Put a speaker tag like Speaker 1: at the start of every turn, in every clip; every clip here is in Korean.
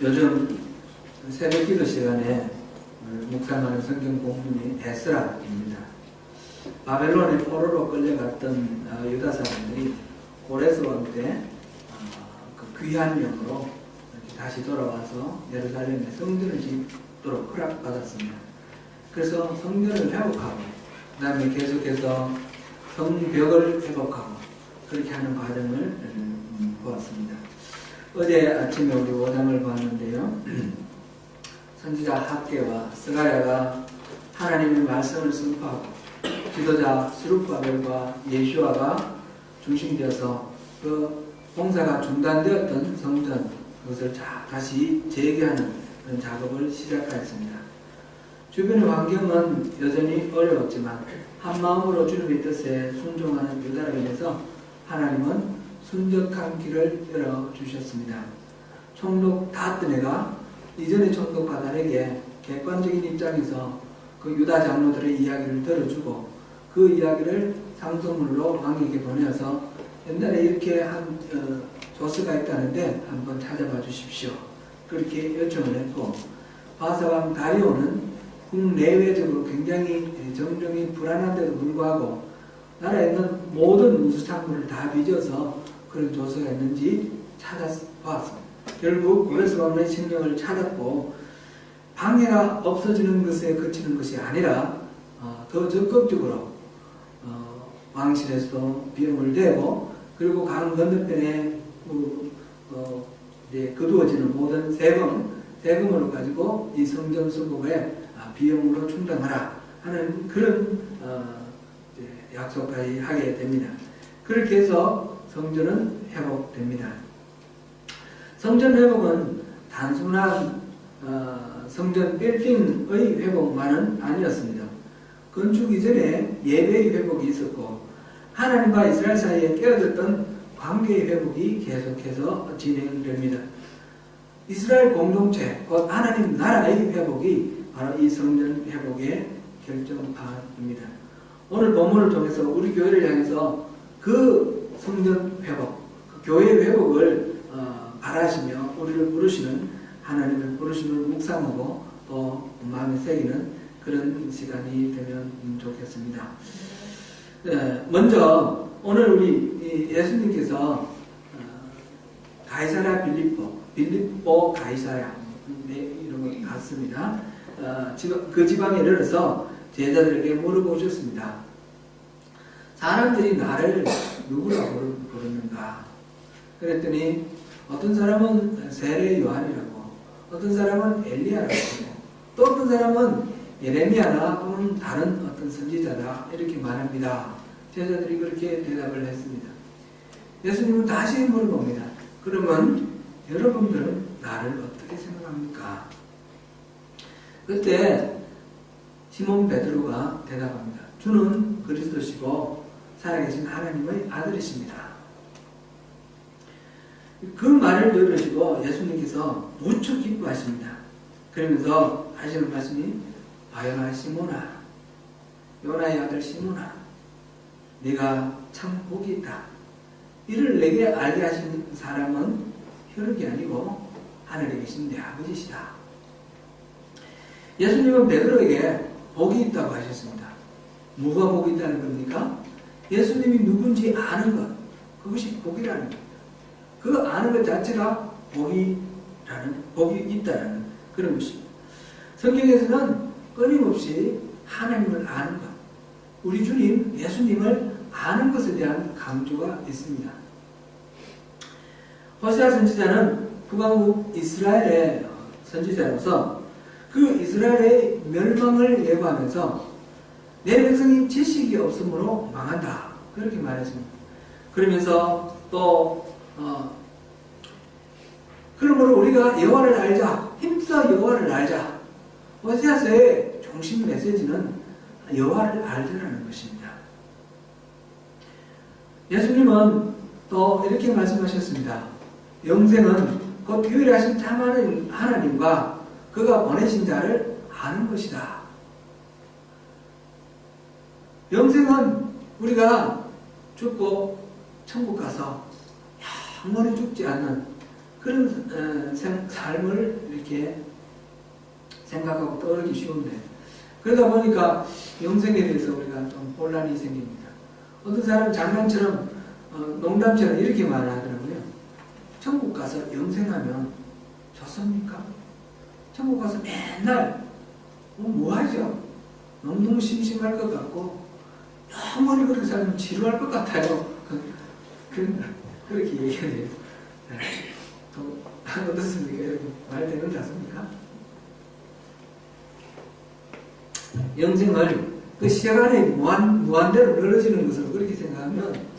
Speaker 1: 요즘 새벽 기도 시간에 묵상하는 성경 본문이 에스라입니다. 바벨론에 포로로 끌려갔던 유다 사람들이 고레스 왕 때 그 귀한 명으로 이렇게 다시 돌아와서 예루살렘에 성전을 짓도록 허락받았습니다. 그래서 성전을 회복하고 그 다음에 계속해서 성벽을 회복하고 그렇게 하는 과정을 보았습니다. 어제 아침에 우리 5장을 봤는데요. 선지자 학개와 스가랴가 하나님의 말씀을 선포하고 지도자 스룹바벨과 예수아가 중심되어서 그 봉사가 중단되었던 성전 그것을 다시 재개하는 그런 작업을 시작하였습니다. 주변의 환경은 여전히 어려웠지만 한마음으로 주님의 뜻에 순종하는 유다로 인해서 하나님은 순적한 길을 열어주셨습니다. 총독 다뜨네가 이전의 총독 바달에게 객관적인 입장에서 그 유다 장로들의 이야기를 들어주고 그 이야기를 상소문으로 왕에게 보내서 옛날에 이렇게 한 조서가 있다는데 한번 찾아봐 주십시오. 그렇게 요청을 했고 바사왕 다리오는 국내외적으로 굉장히 정정이 불안한데도 불구하고 나라에 있는 모든 문수창고를 다 빚어서 그런 조서가 있는지 찾아보았습니다. 결국 고레스 왕의 신령을 찾았고 방해가 없어지는 것에 그치는 것이 아니라 더 적극적으로 왕실에서도 비용을 대고 그리고 강 건너편에 거두어지는 모든 세금으로 가지고 이 성전 수급에 비용으로 충당하라 하는 그런 약속까지 하게 됩니다. 그렇게 해서 성전은 회복됩니다. 성전 회복은 단순한 성전 빌딩의 회복만은 아니었습니다. 건축 이전에 예배의 회복이 있었고 하나님과 이스라엘 사이에 깨어졌던 관계의 회복이 계속해서 진행됩니다. 이스라엘 공동체, 곧 하나님 나라의 회복이 바로 이 성전 회복의 결정판입니다. 오늘 본문을 통해서 우리 교회를 향해서 그 성전 회복, 그 교회 회복을 바라시며 우리를 부르시는 하나님의 부르심을 묵상하고 또 마음에 새기는 그런 시간이 되면 좋겠습니다. 먼저 오늘 우리 예수님께서 가이사랴 빌립보 가이사랴 이런 것 같습니다. 그 지방에 이르러서 제자들에게 물어보셨습니다. 사람들이 나를 누구라 부르는가? 그랬더니 어떤 사람은 세례 요한이라고, 어떤 사람은 엘리야라고 하고, 또 어떤 사람은 예레미야나 또는 다른 어떤 선지자다 이렇게 말합니다. 제자들이 그렇게 대답을 했습니다. 예수님은 다시 물어봅니다. 그러면 여러분들은 나를 어떻게 생각합니까? 그때 시몬 베드로가 대답합니다. 주는 그리스도시고 살아계신 하나님의 아들이십니다. 그 말을 들으시고 예수님께서 무척 기뻐하십니다. 그러면서 하시는 말씀이 바요나 시몬아, 요나의 아들 시몬아, 네가 참 복이 있다. 이를 내게 알게 하신 사람은 혈육이 아니고 하늘에 계신 내 아버지시다. 예수님은 베드로에게 복이 있다고 하셨습니다. 뭐가 복이 있다는 겁니까? 예수님이 누군지 아는 것, 그것이 복이라는 겁니다. 그 아는 것 자체가 복이 있다는 그런 것입니다. 성경에서는 끊임없이 하나님을 아는 것, 우리 주님 예수님을 아는 것에 대한 강조가 있습니다. 호세아 선지자는 북왕국 이스라엘의 선지자로서 그 이스라엘의 멸망을 예고하면서 내 백성이 지식이 없으므로 망한다 그렇게 말했습니다. 그러면서 또 그러므로 우리가 여호와를 알자, 힘써 여호와를 알자. 호세아서의 중심 메시지는 여호와를 알자라는 것입니다. 예수님은 또 이렇게 말씀하셨습니다. 영생은 곧 유일하신 참 하나님과 그가 보내신 자를 아는 것이다. 영생은 우리가 죽고 천국 가서 영원히 죽지 않는 그런 삶을 이렇게 생각하고 떠오르기 쉬운데, 그러다 보니까 영생에 대해서 우리가 좀 혼란이 생깁니다. 어떤 사람은 장난처럼 농담처럼 이렇게 말하더라고요. 천국 가서 영생하면 좋습니까? 천국 가서 맨날 뭐 하죠? 너무너무 심심할 것 같고 영원히 그렇게 살면 지루할 것 같아요. 그렇게 얘기해요. 어떻습니까? 여러분? 말 되는 않습니까? 영생을 그 시간에 무한대로 늘어지는 것을 그렇게 생각하면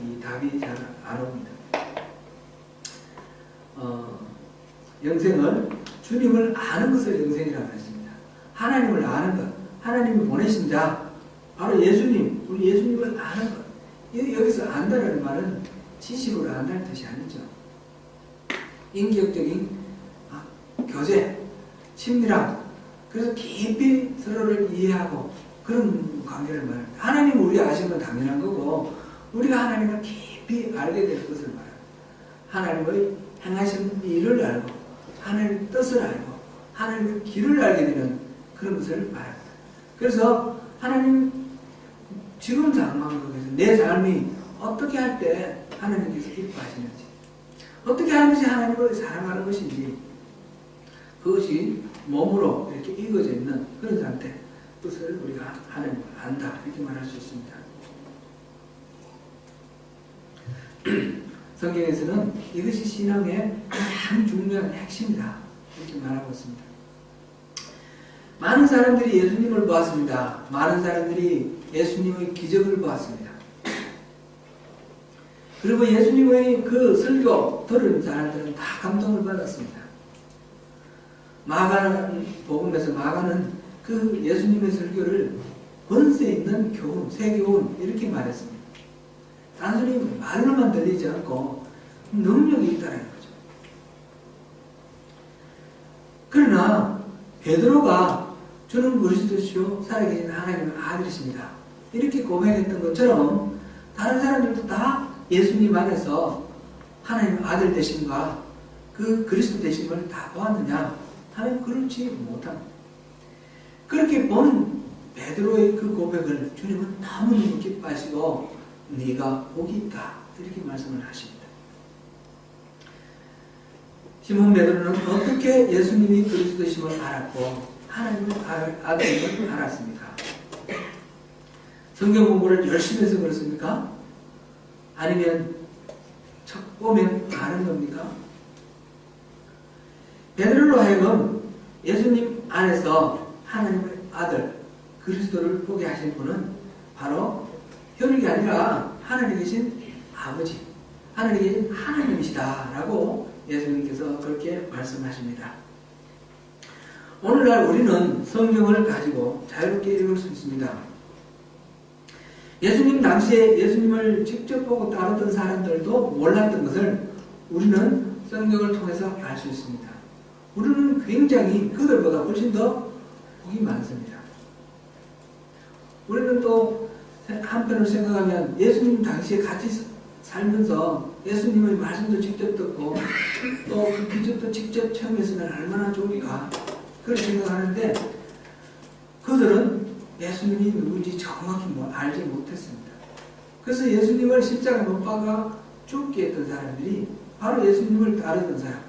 Speaker 1: 이 답이 잘 안 옵니다. 영생을 주님을 아는 것을 영생이라고 했습니다. 하나님을 아는 것, 하나님이 보내신 자, 바로 예수님, 우리 예수님을 아는 것. 여기서 안다는 말은 지식으로 안다는 뜻이 아니죠. 인격적인 교제, 친밀함, 그래서 깊이 서로를 이해하고 그런 관계를 말합니다. 하나님을 우리 아시는 건 당연한 거고, 우리가 하나님을 깊이 알게 될 것을 말합니다. 하나님의 행하신 일을 알고, 하나님의 뜻을 알고, 하나님의 길을 알게 되는 그런 것을 말합니다. 그래서 하나님 지금 상황 속에서 내 삶이 어떻게 할 때 하나님께서 기뻐하시는지, 어떻게 하는 것이 하나님을 사랑하는 것인지, 그것이 몸으로 이렇게 익어져 있는 그런 상태, 뜻을 우리가 하나님을 안다, 이렇게 말할 수 있습니다. 성경에서는 이것이 신앙의 가장 중요한 핵심이다, 이렇게 말하고 있습니다. 많은 사람들이 예수님을 보았습니다. 많은 사람들이 예수님의 기적을 보았습니다. 그리고 예수님의 그 설교 들은 사람들은 다 감동을 받았습니다. 마가는 복음에서 마가는 그 예수님의 설교를 권세 있는 교훈, 세교훈 이렇게 말했습니다. 단순히 말로만 들리지 않고 능력이 있다는 거죠. 그러나 베드로가 주는 그리스도시요 살아계신 하나님의 아들이십니다, 이렇게 고백했던 것처럼 다른 사람들도 다 예수님 안에서 하나님의 아들 되심과 그 그리스도 되심을 다 보았느냐 하면 그렇지 못합니다. 그렇게 본 베드로의 그 고백을 주님은 너무너무 기뻐하시고 네가 복이 있다, 이렇게 말씀을 하십니다. 시몬 베드로는 어떻게 예수님이 그리스도심을 알았고 하나님의 아들임을 알았습니까? 성경 공부를 열심히 해서 그렇습니까? 아니면 첫 보면 아는 겁니까? 베드로로 하여금 예수님 안에서 하나님의 아들 그리스도를 보게 하신 분은 바로 혈육이 아니라 하나님 계신 아버지, 하나님 계신 하나님이시다 라고 예수님께서 그렇게 말씀하십니다. 오늘날 우리는 성경을 가지고 자유롭게 읽을 수 있습니다. 예수님 당시에 예수님을 직접 보고 따르던 사람들도 몰랐던 것을 우리는 성경을 통해서 알 수 있습니다. 우리는 굉장히 그들보다 훨씬 더 복이 많습니다. 우리는 또 한편으로 생각하면 예수님 당시에 같이 살면서 예수님의 말씀도 직접 듣고 또 그 기적도 직접 체험했으면 얼마나 좋을까, 그렇게 생각하는데 그들은 예수님이 누군지 정확히 알지 못했습니다. 그래서 예수님을 십자가에 못 박아 죽게 했던 사람들이 바로 예수님을 따르던 사람,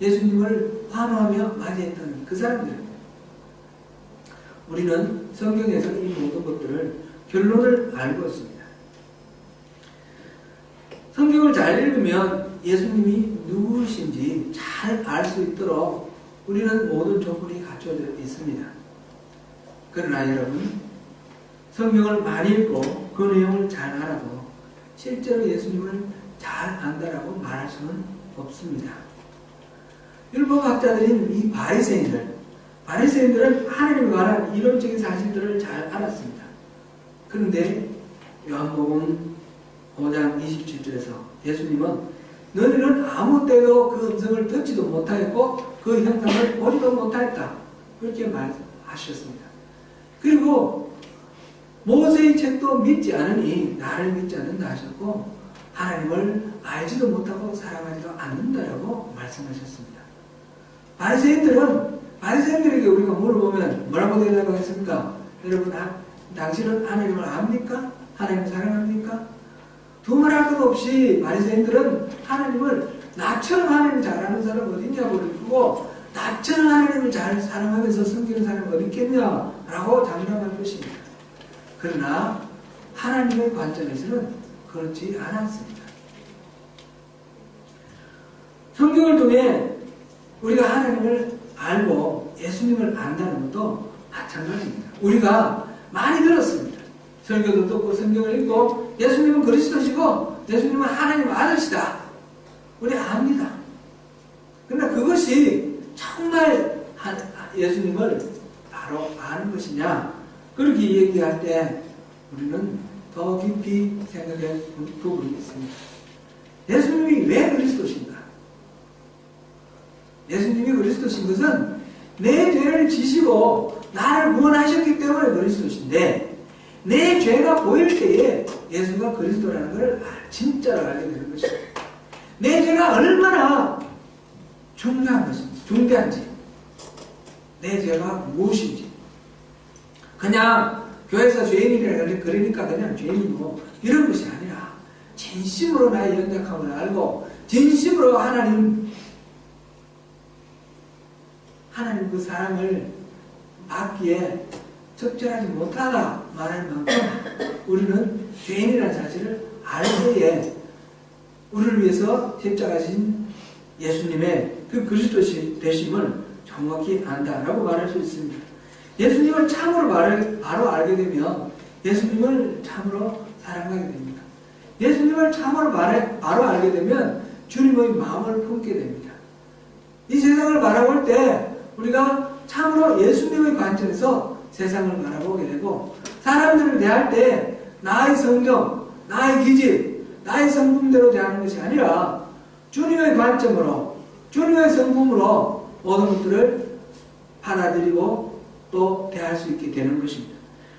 Speaker 1: 예수님을 환호하며 맞이했던 그 사람들입니다. 우리는 성경에서 이 모든 것들을 결론을 알고 있습니다. 성경을 잘 읽으면 예수님이 누구신지 잘 알 수 있도록 우리는 모든 조건이 갖춰져 있습니다. 그러나 여러분, 성경을 많이 읽고 그 내용을 잘 알아도 실제로 예수님을 잘 안다라고 말할 수는 없습니다. 율법학자들인 이 바리새인들은 하나님에 관한 이론적인 사실들을 잘 알았습니다. 그런데 요한복음 5장 27절에서 예수님은 너희는 아무 때도 그 음성을 듣지도 못하였고 그 형상을 보지도 못하였다, 그렇게 말하셨습니다. 그리고 모세의 책도 믿지 않으니 나를 믿지 않는다 하셨고, 하나님을 알지도 못하고 사랑하지도 않는다라고 말씀하셨습니다. 바리새인들에게 우리가 물어보면 뭐라고 대답을 했습니까? 여러분, 당신은 하나님을 압니까? 하나님을 사랑합니까? 두말할 것 없이 바리새인들은 하나님을 나처럼 하나님을 잘 아는 사람 어디 있냐고 그러고 나처럼 하나님을 잘 사랑하면서 섬기는 사람이 어디 있겠냐라고 장담할 것입니다. 그러나 하나님의 관점에서는 그렇지 않았습니다. 성경을 통해 우리가 하나님을 알고 예수님을 안다는 것도 마찬가지입니다. 우리가 많이 들었습니다. 설교도 듣고 성경을 읽고 예수님은 그리스도시고 예수님은 하나님의 아들이시다. 우리 압니다. 그러나 그것이 정말 예수님을 바로 아는 것이냐? 그렇게 얘기할 때 우리는 더 깊이 생각할 부분이 있습니다. 예수님이 왜 그리스도신가? 예수님이 그리스도신 것은 내 죄를 지시고 나를 구원하셨기 때문에 그리스도신데 내 죄가 보일 때에 예수가 그리스도라는 것을 진짜로 알게 되는 것입니다. 내 죄가 얼마나 중요한 것인지, 중대한지, 내 죄가 무엇인지, 그냥 교회에서 죄인이라 그러니까 그냥 죄인이고 이런 것이 아니라 진심으로 나의 연약함을 알고 진심으로 하나님 그 사랑을 받기에 적절하지 못하다 말할 만큼 우리는 죄인이라는 사실을 알 때에 우리를 위해서 십자가신 예수님의 그 그리스도 되심을 정확히 안다라고 말할 수 있습니다. 예수님을 참으로 바로 알게 되면 예수님을 참으로 사랑하게 됩니다. 예수님을 참으로 바로 알게 되면 주님의 마음을 품게 됩니다. 이 세상을 바라볼 때 우리가 참으로 예수님의 관점에서 세상을 바라보게 되고 사람들을 대할 때 나의 성경, 나의 기질, 나의 성품대로 대하는 것이 아니라 주님의 관점으로 주님의 성품으로 모든 것들을 받아들이고 또 대할 수 있게 되는 것입니다.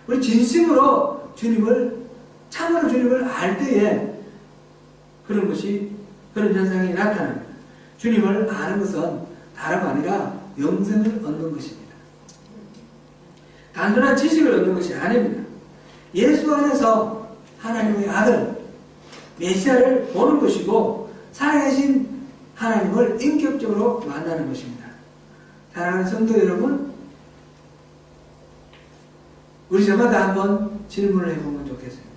Speaker 1: 우리 진심으로 참으로 주님을 알 때에 그런 현상이 나타납니다. 주님을 아는 것은 다름 아니라 영생을 얻는 것입니다. 단순한 지식을 얻는 것이 아닙니다. 예수 안에서 하나님의 아들, 메시아를 보는 것이고 살아계신 하나님을 인격적으로 만나는 것입니다. 사랑하는 성도 여러분, 우리 저마다 한번 질문을 해보면 좋겠습니다.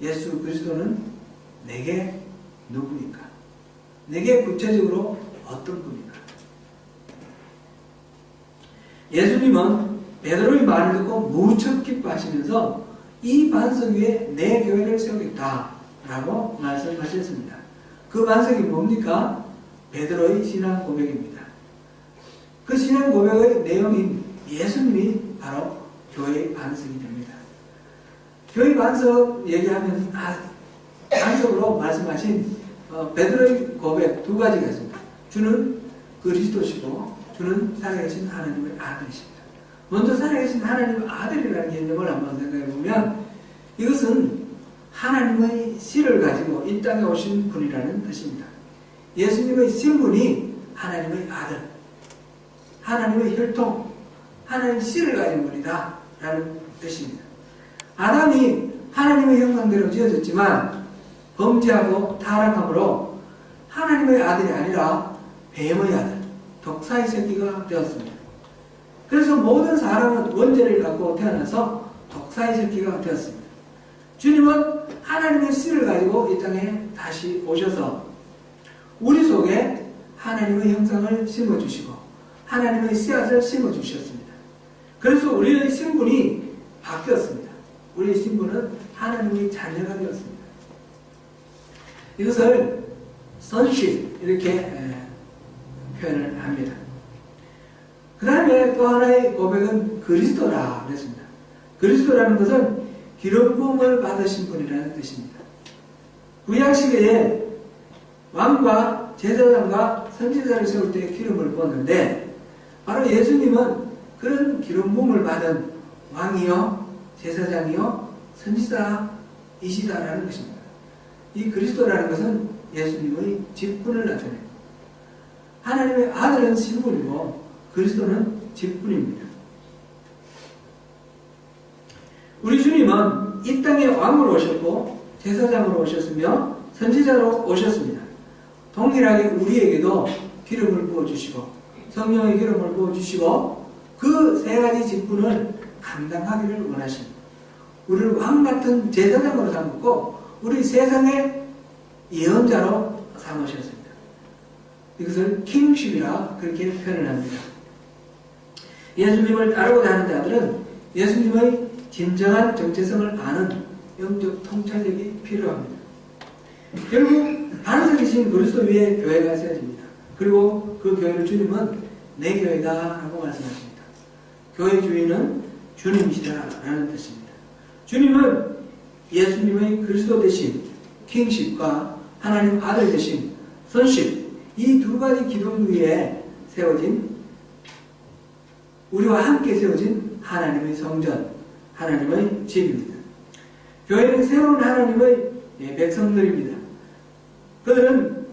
Speaker 1: 예수 그리스도는 내게 누구입니까? 내게 구체적으로 어떤 분입니까? 예수님은 베드로의 말을 듣고 무척 기뻐하시면서 이 반석 위에 내 교회를 세우겠다라고 말씀하셨습니다. 그 반석이 뭡니까? 베드로의 신앙 고백입니다. 그 신앙 고백의 내용인 예수님이 바로 교회의 반석이 됩니다. 교회 반석 얘기하면 반석으로 말씀하신 베드로의 고백 두 가지가 있습니다. 주는 그리스도시고 주는 살아계신 하나님의 아들이십니다. 먼저 살아계신 하나님의 아들이라는 개념을 한번 생각해 보면 이것은 하나님의 씨를 가지고 이 땅에 오신 분이라는 뜻입니다. 예수님의 신분이 하나님의 아들, 하나님의 혈통, 하나님의 씨를 가진 분이다 라는 뜻입니다. 아담이 하나님의 형상대로 지어졌지만 범죄하고 타락함으로 하나님의 아들이 아니라 뱀의 아들, 독사의 새끼가 되었습니다. 그래서 모든 사람은 원죄를 갖고 태어나서 독사의 새끼가 되었습니다. 주님은 하나님의 씨를 가지고 이 땅에 다시 오셔서 우리 속에 하나님의 형상을 심어주시고 하나님의 씨앗을 심어주셨습니다. 그래서 우리의 신분이 바뀌었습니다. 우리의 신분은 하나님의 자녀가 되었습니다. 이것을 sonship 이렇게 표현을 합니다. 그 다음에 또 하나의 고백은 그리스도라 그랬습니다. 그리스도라는 것은 기름 부음을 받으신 분이라는 뜻입니다. 구약시대에 왕과 제사장과 선지자를 세울 때 기름을 부었는데 바로 예수님은 그런 기름 부음을 받은 왕이요 제사장이요 선지자이시다라는 것입니다. 이 그리스도라는 것은 예수님의 직분을 나타냅니다. 하나님의 아들은 신분이고 그리스도는 직분입니다. 우리 주님은 이 땅에 왕으로 오셨고 제사장으로 오셨으며 선지자로 오셨습니다. 동일하게 우리에게도 기름을 부어주시고 성령의 기름을 부어주시고 그 세 가지 직분을 감당하기를 원하십니다. 우리를 왕 같은 제사장으로 삼고 우리 세상의 예언자로 삼으셨습니다. 이것을 킹십이라 그렇게 표현을 합니다. 예수님을 따르고자 하는 자들은 예수님의 진정한 정체성을 아는 영적 통찰력이 필요합니다. 결국 반석이신 그리스도 위에 교회가 세워집니다. 그리고 그 교회를 주님은 내 교회다 라고 말씀하십니다. 교회 주인은 주님이시다라는 뜻입니다. 주님은 예수님의 그리스도 되신 킹십과 하나님 아들 되신 선십, 이 두 가지 기둥 위에 세워진, 우리와 함께 세워진 하나님의 성전, 하나님의 집입니다. 교회는 새로운 하나님의 백성들입니다. 그들은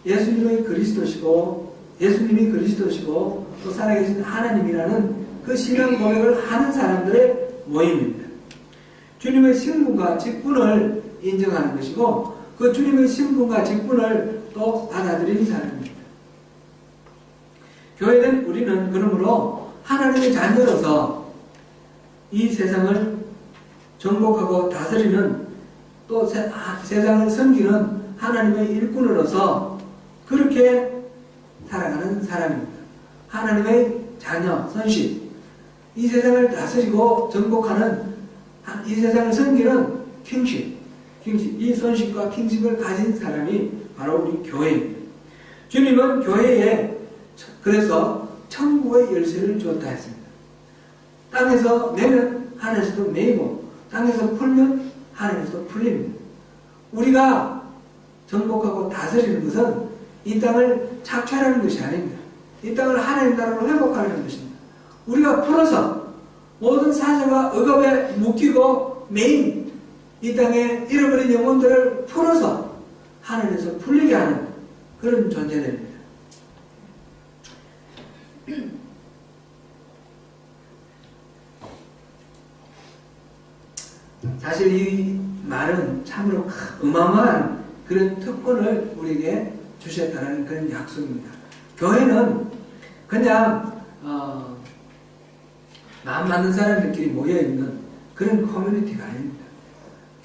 Speaker 1: 예수님이 그리스도시고 또 살아계신 하나님이라는 그 신앙 고백을 하는 사람들의 모임입니다. 주님의 신분과 직분을 인정하는 것이고 그 주님의 신분과 직분을 또 받아들이는 사람입니다. 교회는 우리는 그러므로 하나님의 자녀로서 이 세상을 정복하고 다스리는 또 세상을 섬기는 하나님의 일꾼으로서 그렇게 살아가는 사람입니다. 하나님의 자녀, 선식, 이 세상을 다스리고 정복하는 이 세상을 섬기는 킹십, 이 선식과 킹십을 가진 사람이 바로 우리 교회입니다. 주님은 교회에 그래서 천국의 열쇠를 주었다 했습니다. 땅에서 매면 하늘에서도 매이고 땅에서 풀면 하늘에서도 풀립니다. 우리가 정복하고 다스리는 것은 이 땅을 착취하는 것이 아닙니다. 이 땅을 하나님 나라로 회복하려는 것입니다. 우리가 풀어서 모든 사자가 억압에 묶이고 매인 이 땅에 잃어버린 영혼들을 풀어서 하늘에서 풀리게 하는 그런 존재들입니다. 사실 이 말은 참으로 어마어마한 그런 특권을 우리에게 주셨다는 그런 약속입니다. 교회는 그냥 마음 맞는 사람들끼리 모여있는 그런 커뮤니티가 아닙니다.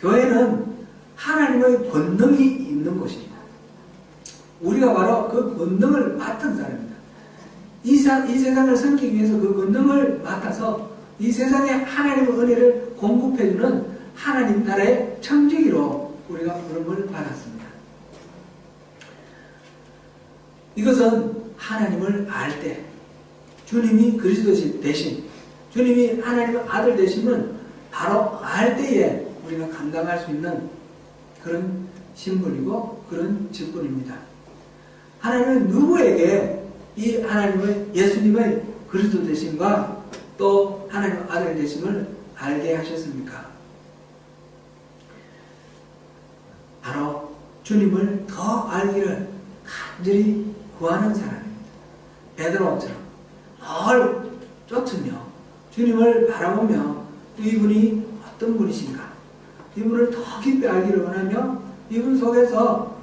Speaker 1: 교회는 하나님의 권능이 있는 곳입니다. 우리가 바로 그 권능을 맡은 사람입니다. 이 세상을 섬기기 위해서 그 권능을 맡아서 이 세상에 하나님의 은혜를 공급해주는 하나님 나라의 청지기로 우리가 부름을 받았습니다. 이것은 하나님을 알 때, 주님이 그리스도 되신, 주님이 하나님의 아들 되심은 바로 알 때에 우리가 감당할 수 있는 그런 신분이고 그런 직분입니다. 하나님은 누구에게 이 하나님의 예수님의 그리스도 되심과 또 하나님의 아들 되심을 알게 하셨습니까? 바로 주님을 더 알기를 간절히 구하는 사람입니다. 베드로처럼 늘 쫓으며 주님을 바라보며 이분이 어떤 분이신가, 이분을 더 깊이 알기를 원하며 이분 속에서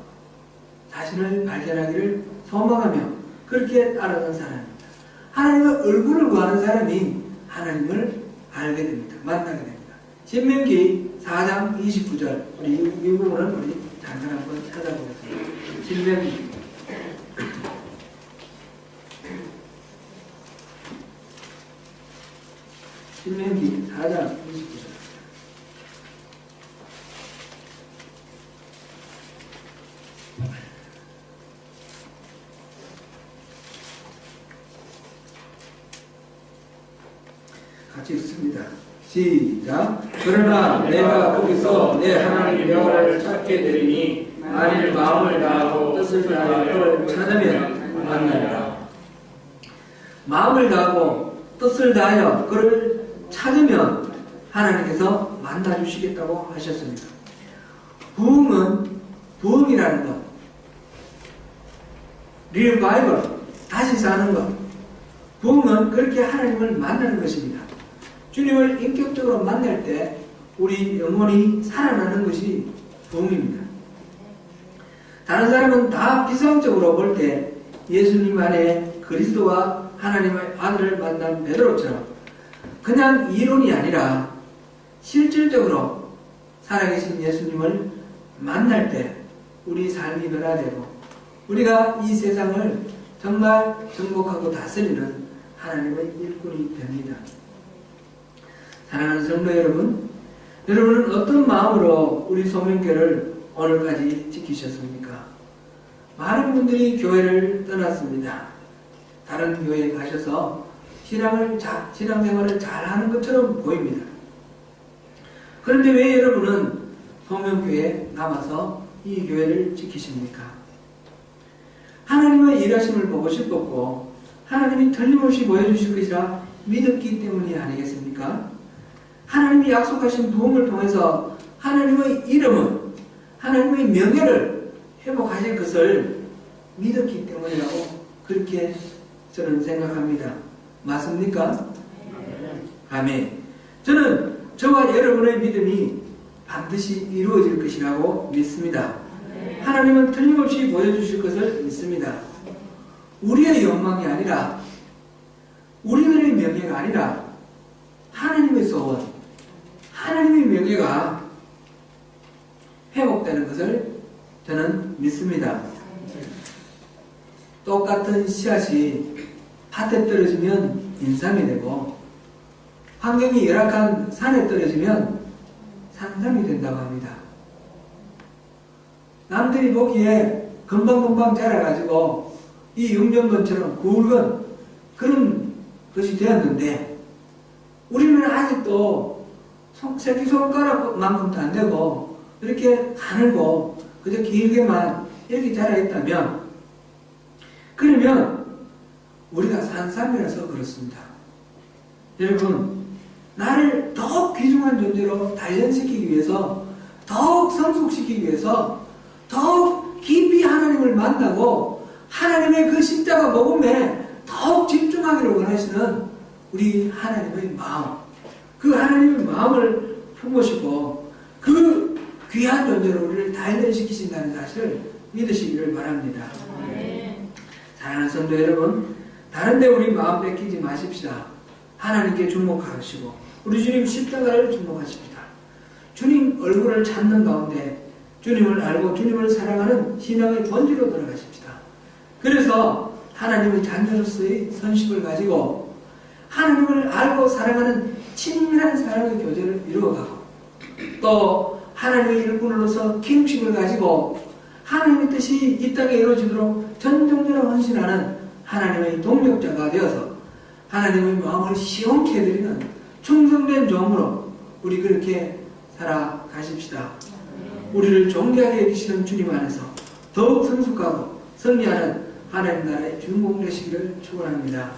Speaker 1: 자신을 발견하기를 소망하며 그렇게 따르는 사람입니다. 하나님의 얼굴을 구하는 사람이 하나님을 알게 됩니다. 만나게 됩니다. 신명기 4장 29절, 우리 이 부분을 우리 잠깐 한번 찾아보겠습니다. 신명기 4장 29절. 같이 읽습니다. 시작. 그러나 내가 거기서 내 하나님 여호와를 찾게 되리니 만일 마음을 다하고 뜻을 다하여 그를 찾으면 만나리라. 마음을 다하고 뜻을 다하여 그를 찾으면 하나님께서 만나주시겠다고 하셨습니다. 부흥은 부흥이라는 것, 리바이벌, 다시 사는 것. 부흥은 그렇게 하나님을 만나는 것입니다. 주님을 인격적으로 만날 때 우리 영혼이 살아나는 것이 부흥입니다. 다른 사람은 다 비상적으로 볼 때 예수님 안에 그리스도와 하나님의 아들을 만난 베드로처럼 그냥 이론이 아니라 실질적으로 살아계신 예수님을 만날 때 우리 삶이 변화되고 우리가 이 세상을 정말 정복하고 다스리는 하나님의 일꾼이 됩니다. 사랑하는 성도 여러분, 여러분은 어떤 마음으로 우리 소명교를 오늘까지 지키셨습니까? 많은 분들이 교회를 떠났습니다. 다른 교회에 가셔서 신앙생활을 잘하는 것처럼 보입니다. 그런데 왜 여러분은 소명교회에 남아서 이 교회를 지키십니까? 하나님의 일하심을 보고 싶었고 하나님이 틀림없이 보여주실 것이라 믿었기 때문이 아니겠습니까? 하나님이 약속하신 부흥을 통해서 하나님의 이름은 하나님의 명예를 회복하실 것을 믿었기 때문이라고 그렇게 저는 생각합니다. 맞습니까? 아멘. 저는 저와 여러분의 믿음이 반드시 이루어질 것이라고 믿습니다. 하나님은 틀림없이 보여주실 것을 믿습니다. 우리의 욕망이 아니라 우리들의 명예가 아니라 하나님의 소원, 하나님의 명예가 회복되는 것을 저는 믿습니다. 똑같은 씨앗이 밭에 떨어지면 인삼이 되고 환경이 열악한 산에 떨어지면 산삼이 된다고 합니다. 남들이 보기에 금방금방 자라가지고 이 육년번처럼 굵은 그런 것이 되었는데 우리는 아직도 새끼손가락만큼도 안 되고 이렇게 가늘고 그저 길게만 이렇게 자라있다면 그러면 우리가 산삼이라서 그렇습니다. 여러분, 나를 더욱 귀중한 존재로 단련시키기 위해서 더욱 성숙시키기 위해서 더욱 깊이 하나님을 만나고 하나님의 그 십자가 복음에 더욱 집중하기를 원하시는 우리 하나님의 마음, 그 하나님의 마음을 품으시고 그 귀한 존재로 우리를 단련시키신다는 사실을 믿으시기를 바랍니다. 사랑하는 성도 여러분, 다른 데 우리 마음 뺏기지 마십시다. 하나님께 주목하시고 우리 주님 십자가를 주목하십시다. 주님 얼굴을 찾는 가운데 주님을 알고 주님을 사랑하는 신앙의 본질로 돌아가십시다. 그래서 하나님의 자녀로서의 선식을 가지고 하나님을 알고 사랑하는 친밀한 사랑의 교제를 이루어가고 또 하나님의 일꾼으로서 기능심을 가지고 하나님의 뜻이 이 땅에 이루어지도록 전정전을 헌신하는 하나님의 동력자가 되어서 하나님의 마음을 시원케 해드리는 충성된 종으로 우리 그렇게 살아가십시다. 우리를 존귀하게 여기시는 주님 안에서 더욱 성숙하고 승리하는 하나님 나라의 주인공 되시기를 축원합니다.